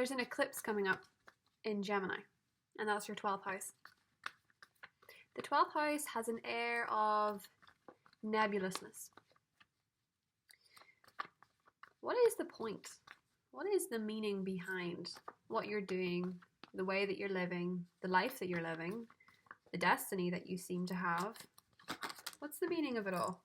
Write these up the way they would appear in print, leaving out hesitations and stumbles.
there's an eclipse coming up in Gemini, and that's your 12th house. The 12th house has an air of nebulousness. What is the point? What is the meaning behind what you're doing, the way that you're living, the life that you're living, the destiny that you seem to have? What's the meaning of it all?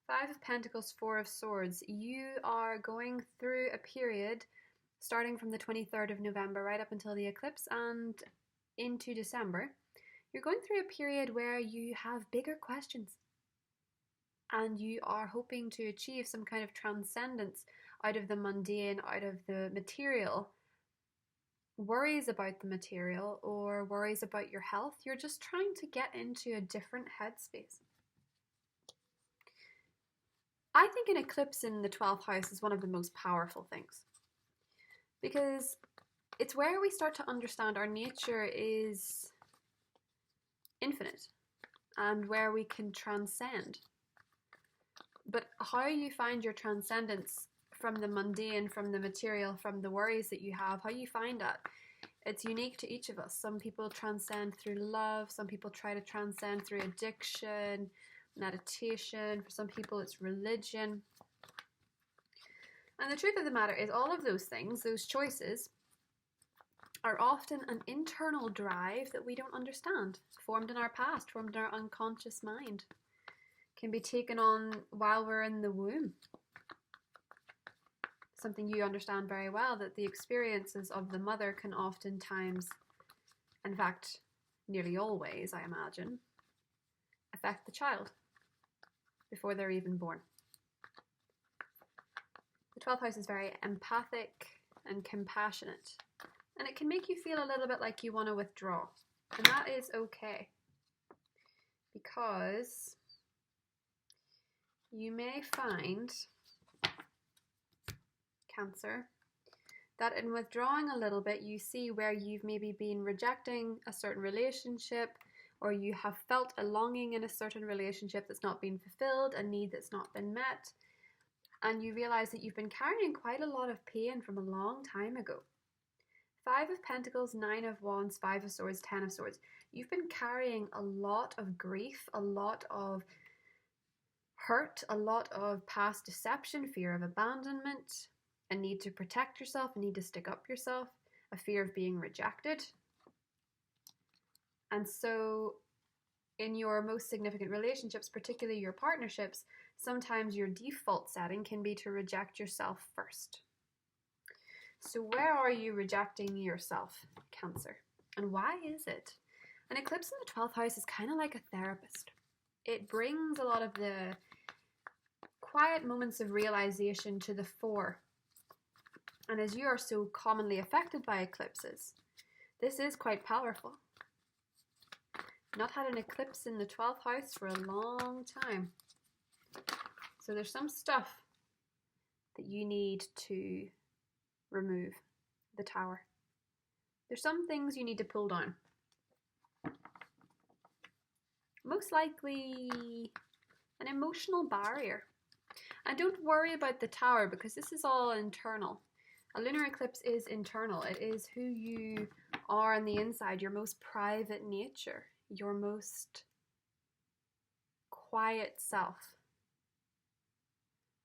5 of Pentacles, 4 of Swords. You are going through a period starting from the 23rd of November right up until the eclipse and into December. You're going through a period where you have bigger questions and you are hoping to achieve some kind of transcendence out of the mundane, out of the material. Worries about the material or worries about your health. You're just trying to get into a different headspace. I think an eclipse in the 12th house is one of the most powerful things because it's where we start to understand our nature is infinite and where we can transcend. But how you find your transcendence from the mundane, from the material, from the worries that you have, how you find that, it's unique to each of us. Some people transcend through love, some people try to transcend through addiction, meditation, for some people it's religion. And the truth of the matter is all of those things, those choices, are often an internal drive that we don't understand, formed in our past, formed in our unconscious mind, can be taken on while we're in the womb. Something you understand very well, that the experiences of the mother can oftentimes, in fact, nearly always, I imagine, affect the child before they're even born. The 12th house is very empathic and compassionate, and it can make you feel a little bit like you want to withdraw, and that is okay, because you may find, Cancer, that in withdrawing a little bit, you see where you've maybe been rejecting a certain relationship, or you have felt a longing in a certain relationship that's not been fulfilled, a need that's not been met, and you realize that you've been carrying quite a lot of pain from a long time ago. 5 of Pentacles, 9 of Wands, 5 of Swords, 10 of Swords. You've been carrying a lot of grief, a lot of hurt, a lot of past deception, fear of abandonment, a need to protect yourself, a need to stick up yourself, a fear of being rejected. And so in your most significant relationships, particularly your partnerships, sometimes your default setting can be to reject yourself first. So where are you rejecting yourself, Cancer? And why is it? An eclipse in the 12th house is kind of like a therapist. It brings a lot of the quiet moments of realization to the fore. And as you are so commonly affected by eclipses, this is quite powerful. Not had an eclipse in the 12th house for a long time. So there's some stuff that you need to remove. The Tower. There's some things you need to pull down. Most likely an emotional barrier. And don't worry about the Tower because this is all internal. A lunar eclipse is internal. It is who you are on the inside, your most private nature, your most quiet self,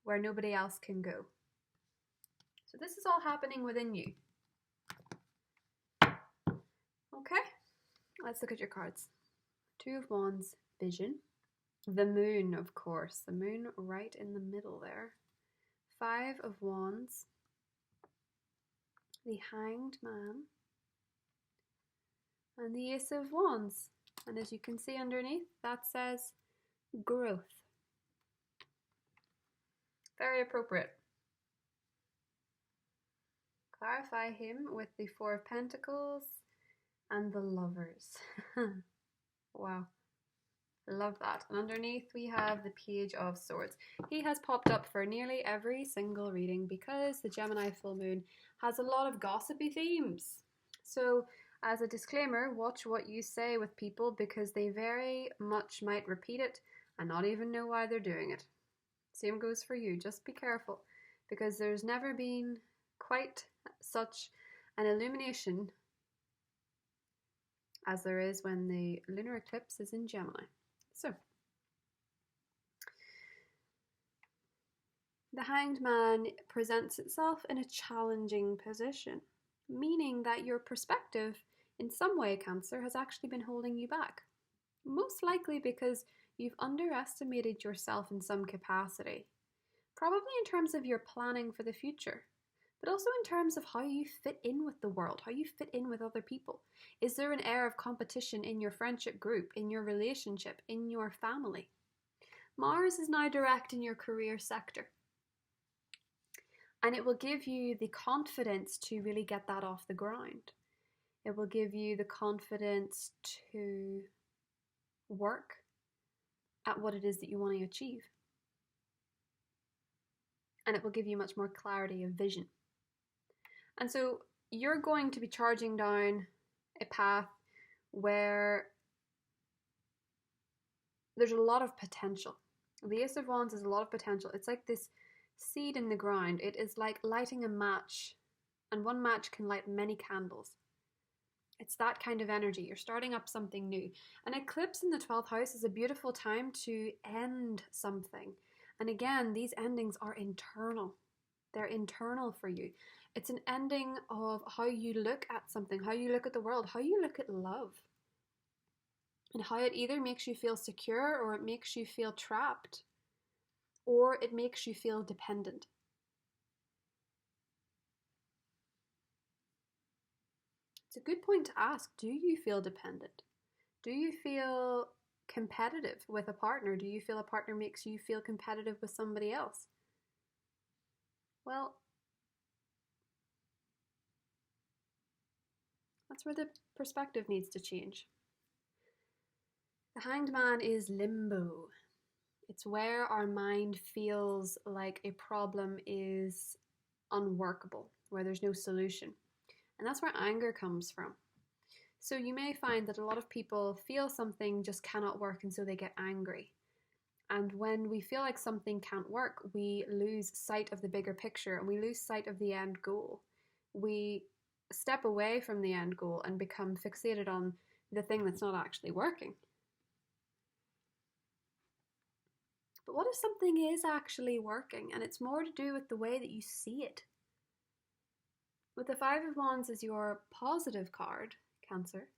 where nobody else can go. So this is all happening within you. Okay, let's look at your cards. 2 of Wands, Vision. The Moon, of course. The Moon right in the middle there. 5 of Wands. The Hanged Man. And the Ace of Wands. And as you can see underneath, that says growth. Very appropriate. Clarify him with the 4 of Pentacles and the Lovers. Wow. Love that. And underneath we have the Page of Swords. He has popped up for nearly every single reading because the Gemini full moon has a lot of gossipy themes. So as a disclaimer, watch what you say with people because they very much might repeat it and not even know why they're doing it. Same goes for you. Just be careful because there's never been quite such an illumination as there is when the lunar eclipse is in Gemini. So, the Hanged Man presents itself in a challenging position, meaning that your perspective, in some way, Cancer, has actually been holding you back. Most likely because you've underestimated yourself in some capacity. Probably in terms of your planning for the future, but also in terms of how you fit in with the world, how you fit in with other people. Is there an air of competition in your friendship group, in your relationship, in your family? Mars is now direct in your career sector. And it will give you the confidence to really get that off the ground. It will give you the confidence to work at what it is that you want to achieve. And it will give you much more clarity of vision. And so you're going to be charging down a path where there's a lot of potential. The Ace of Wands is a lot of potential. It's like this seed in the ground. It is like lighting a match, and one match can light many candles. It's that kind of energy. You're starting up something new. An eclipse in the 12th house is a beautiful time to end something. And again, these endings are internal. They're internal for you. It's an ending of how you look at something, how you look at the world, how you look at love. And how it either makes you feel secure, or it makes you feel trapped, or it makes you feel dependent. It's a good point to ask, do you feel dependent? Do you feel competitive with a partner? Do you feel a partner makes you feel competitive with somebody else? Well, that's where the perspective needs to change. The Hanged Man is limbo. It's where our mind feels like a problem is unworkable, where there's no solution. And that's where anger comes from. So you may find that a lot of people feel something just cannot work, and so they get angry. And when we feel like something can't work, we lose sight of the bigger picture, and we lose sight of the end goal. We step away from the end goal and become fixated on the thing that's not actually working. But what if something is actually working, and it's more to do with the way that you see it? With the Five of Wands as your positive card, Cancer,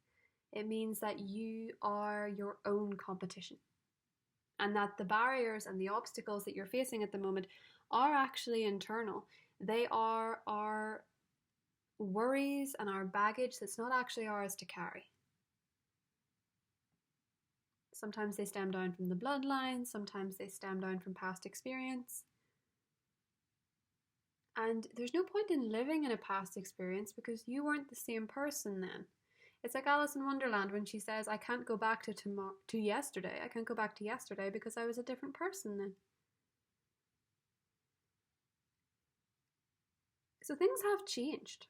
it means that you are your own competition, and that the barriers and the obstacles that you're facing at the moment are actually internal. They are our worries and our baggage that's not actually ours to carry. Sometimes they stem down from the bloodline, sometimes they stem down from past experience. And there's no point in living in a past experience because you weren't the same person then. It's like Alice in Wonderland when she says, I can't go back to yesterday. I can't go back to yesterday because I was a different person then. So things have changed.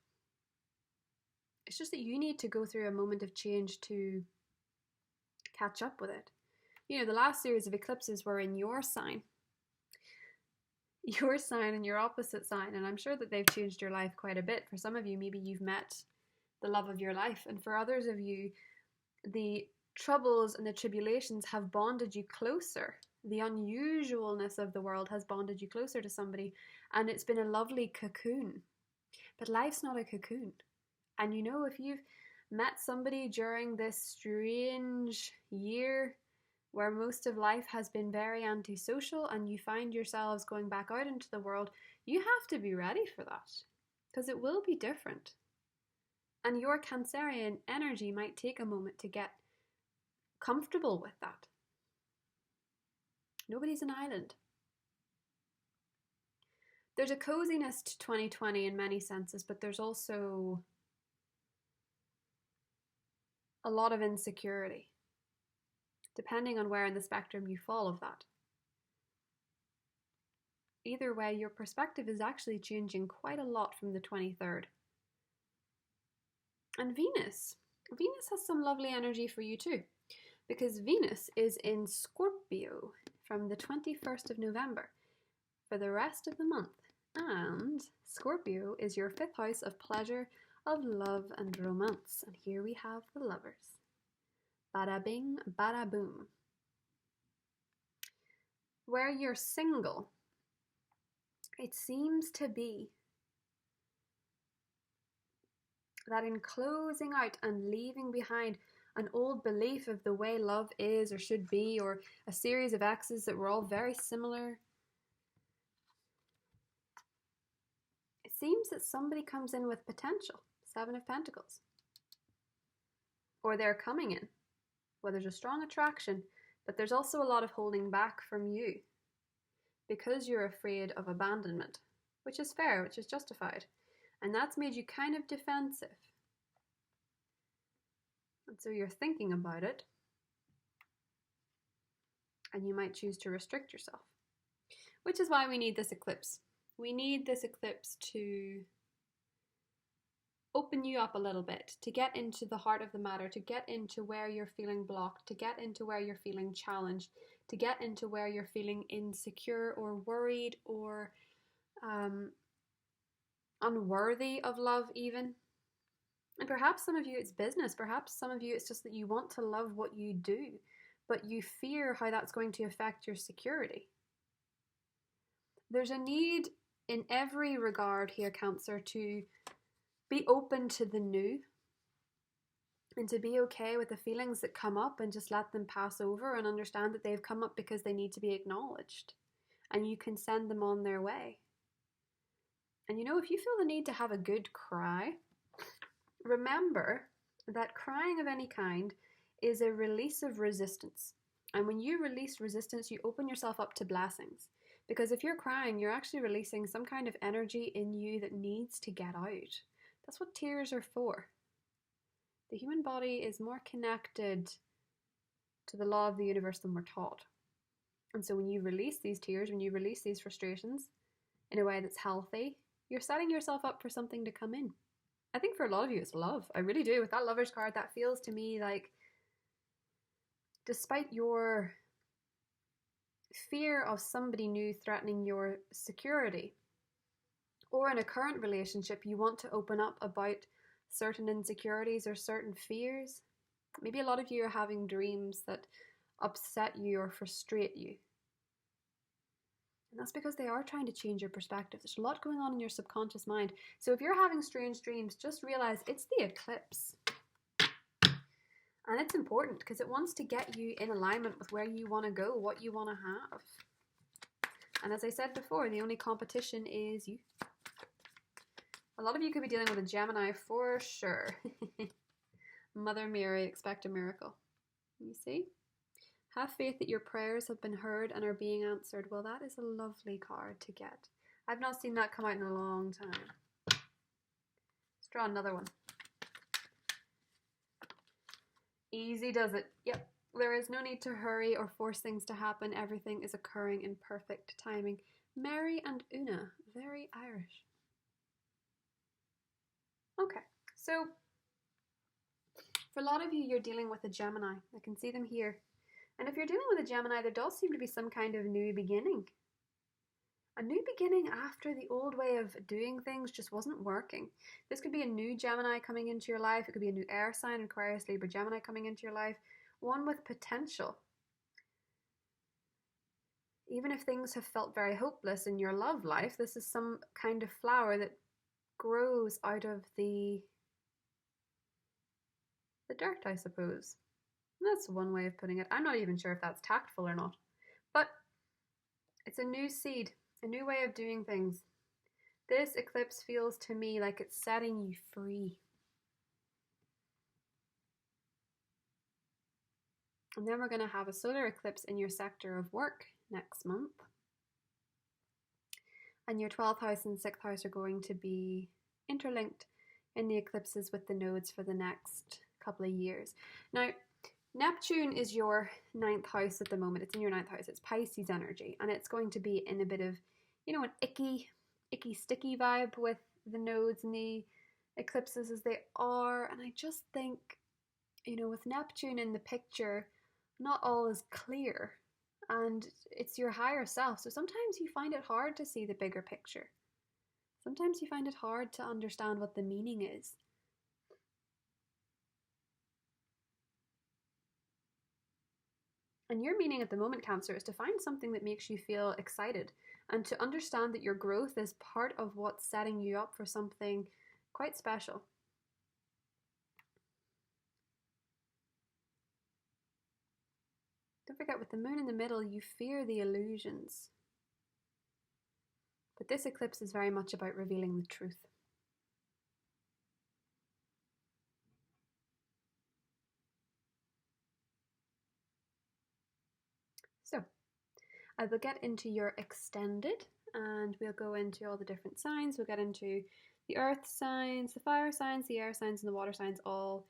It's just that you need to go through a moment of change to catch up with it. You know, the last series of eclipses were in your sign and your opposite sign, and I'm sure that they've changed your life quite a bit. For some of you, maybe you've met the love of your life, and for others of you, the troubles and the tribulations have bonded you closer. The unusualness of the world has bonded you closer to somebody, and it's been a lovely cocoon. But life's not a cocoon. And you know, if you've met somebody during this strange year where most of life has been very antisocial, and you find yourselves going back out into the world, you have to be ready for that, because it will be different. And your Cancerian energy might take a moment to get comfortable with that. Nobody's an island. There's a coziness to 2020 in many senses, but there's also a lot of insecurity, depending on where in the spectrum you fall of that. Either way, your perspective is actually changing quite a lot from the 23rd. And Venus has some lovely energy for you too, because Venus is in Scorpio from the 21st of November for the rest of the month. And Scorpio is your 5th house of pleasure, of love and romance. And here we have the Lovers. Bada bing, bada boom. Where you're single, it seems to be that in closing out and leaving behind an old belief of the way love is or should be, or a series of exes that were all very similar, it seems that somebody comes in with potential. 7 of Pentacles. Or they're coming in. Well, there's a strong attraction, but there's also a lot of holding back from you because you're afraid of abandonment, which is fair, which is justified. And that's made you kind of defensive. And so you're thinking about it, and you might choose to restrict yourself, which is why we need this eclipse. We need this eclipse to open you up a little bit, to get into the heart of the matter, to get into where you're feeling blocked, to get into where you're feeling challenged, to get into where you're feeling insecure or worried or unworthy of love even. And perhaps some of you it's business, perhaps some of you it's just that you want to love what you do, but you fear how that's going to affect your security. There's a need in every regard here, Cancer, to be open to the new and to be okay with the feelings that come up and just let them pass over and understand that they've come up because they need to be acknowledged and you can send them on their way. And you know, if you feel the need to have a good cry, remember that crying of any kind is a release of resistance. And when you release resistance, you open yourself up to blessings. Because if you're crying, you're actually releasing some kind of energy in you that needs to get out. That's what tears are for. The human body is more connected to the law of the universe than we're taught. And so when you release these tears, when you release these frustrations in a way that's healthy, you're setting yourself up for something to come in. I think for a lot of you it's love. I really do. With that Lover's card, that feels to me like despite your fear of somebody new threatening your security, or in a current relationship, you want to open up about certain insecurities or certain fears. Maybe a lot of you are having dreams that upset you or frustrate you. And that's because they are trying to change your perspective. There's a lot going on in your subconscious mind. So if you're having strange dreams, just realize it's the eclipse. And it's important because it wants to get you in alignment with where you want to go, what you want to have. And as I said before, the only competition is you. A lot of you could be dealing with a Gemini for sure. Mother Mary, expect a miracle. You see? Have faith that your prayers have been heard and are being answered. Well, that is a lovely card to get. I've not seen that come out in a long time. Let's draw another one. Easy does it. Yep. There is no need to hurry or force things to happen. Everything is occurring in perfect timing. Mary and Una, very Irish. Okay, so for a lot of you, you're dealing with a Gemini. I can see them here. And if you're dealing with a Gemini, there does seem to be some kind of new beginning. A new beginning after the old way of doing things just wasn't working. This could be a new Gemini coming into your life. It could be a new air sign, Aquarius, Libra, Gemini coming into your life. One with potential. Even if things have felt very hopeless in your love life, this is some kind of flower that grows out of the dirt, I suppose. That's one way of putting it. I'm not even sure if that's tactful or not. But it's a new seed, a new way of doing things. This eclipse feels to me like it's setting you free. And then we're going to have a solar eclipse in your sector of work next month. And your 12th house and 6th house are going to be interlinked in the eclipses with the nodes for the next couple of years. Now, Neptune is your 9th house at the moment. It's in your 9th house. It's Pisces energy. And it's going to be in a bit of, you know, an icky, sticky vibe with the nodes and the eclipses as they are. And I just think, you know, with Neptune in the picture, not all is clear. And it's your higher self. So sometimes you find it hard to see the bigger picture. Sometimes you find it hard to understand what the meaning is. And your meaning at the moment, Cancer, is to find something that makes you feel excited and to understand that your growth is part of what's setting you up for something quite special. Don't forget, with the moon in the middle, you fear the illusions. But this eclipse is very much about revealing the truth. So, I will get into your extended, and we'll go into all the different signs. We'll get into the earth signs, the fire signs, the air signs, and the water signs all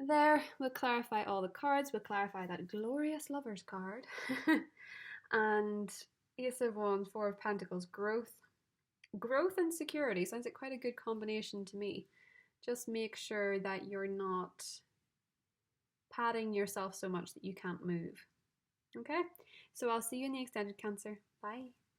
there. We'll clarify all the cards. We'll clarify that glorious lovers card. And Ace of Wands, Four of Pentacles, growth. Growth and security sounds like quite a good combination to me. Just make sure that you're not padding yourself so much that you can't move. Okay, so I'll see you in the extended, Cancer. Bye.